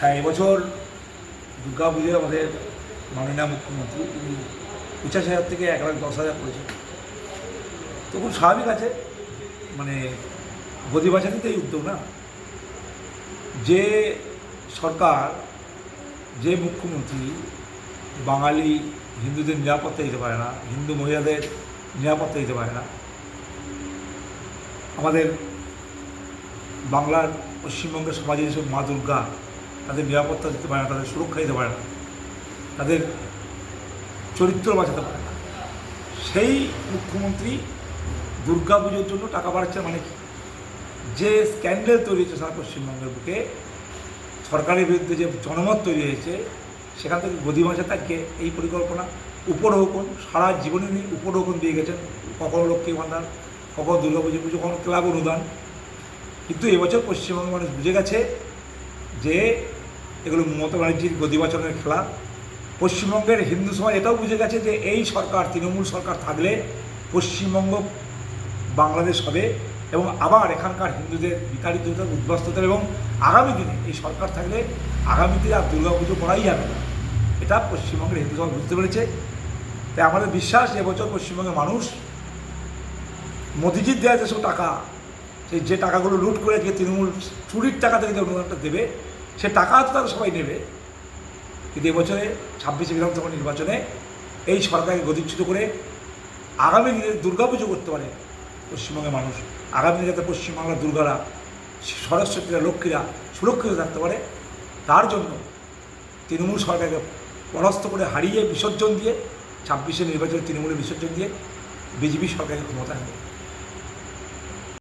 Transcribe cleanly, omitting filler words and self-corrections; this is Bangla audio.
হ্যাঁ, এবছর দুর্গা পুজোয় আমাদের মাননীয় মুখ্যমন্ত্রী তিনি 50,000 থেকে 1,10,000 করেছেন। তো খুব স্বাভাবিক আছে, মানে গদি বাঁচাতে তো এই উদ্যোগ না। যে সরকার, যে মুখ্যমন্ত্রী বাঙালি হিন্দুদের নিরাপত্তা দিতে পারে না, হিন্দু মহিলাদের নিরাপত্তা দিতে পারে না, আমাদের বাংলার পশ্চিমবঙ্গের সমাজে যেসব মা দুর্গা তাদের নিরাপত্তা দিতে পারে না, তাদের সুরক্ষা দিতে পারে না, তাদের চরিত্র বাঁচাতে পারে না, সেই মুখ্যমন্ত্রী দুর্গা পুজোর জন্য টাকা বাড়াচ্ছে। মানে কি, যে স্ক্যান্ডেল তৈরি হয়েছে সারা পশ্চিমবঙ্গের বুকে, সরকারের বিরুদ্ধে যে জনমত তৈরি হয়েছে, সেখান থেকে গদি বাঁচাতে আজকে এই পরিকল্পনা। উপঢৌকন সারা জীবনে উপঢৌকন দিয়ে গেছেন, কখনো লক্ষ্মী ভাণ্ডার, কখনো দুর্গা পুজো, কখনো ক্লাব অনুদান। কিন্তু এবছর পশ্চিমবঙ্গের মানুষ বুঝে গেছে যে এগুলো মমতা ব্যানার্জির গদি বাঁচানোর খেলা। পশ্চিমবঙ্গের হিন্দু সমাজ এটাও বুঝে গেছে যে এই সরকার, তৃণমূল সরকার থাকলে পশ্চিমবঙ্গ বাংলাদেশ হবে এবং আবার এখানকার হিন্দুদের বিতাড়িত হতে, উদ্বাস্ত হতে, এবং আগামী দিনে এই সরকার থাকলে আগামী দিনে আর দুর্গা পুজো করাই যাবে না। এটা পশ্চিমবঙ্গের হিন্দু সমাজ বুঝতে পেরেছে। তাই আমাদের বিশ্বাস এবছর পশ্চিমবঙ্গের মানুষ মোদিজির দেওয়া যেসব টাকা, সেই যে টাকাগুলো লুট করে যে তৃণমূল চুরির টাকা থেকে যে অনুদানটা দেবে, সে টাকা তো তারা সবাই নেবে। কিন্তু এবছরে 26শে বিধানসভা নির্বাচনে এই সরকারকে গদিচ্যুত করে আগামী দিনে দুর্গাপুজো করতে পারে পশ্চিমবঙ্গের মানুষ, আগামী দিনে যাতে পশ্চিমবাংলার দুর্গারা, সরস্বতীরা, লক্ষ্মীরা সুরক্ষিত থাকতে পারে, তার জন্য তৃণমূল সরকারকে পরাস্ত করে, হারিয়ে, বিসর্জন দিয়ে, 26শে নির্বাচনে তৃণমূলের বিসর্জন দিয়ে বিজেপি সরকারকে ক্ষমতা নেবে।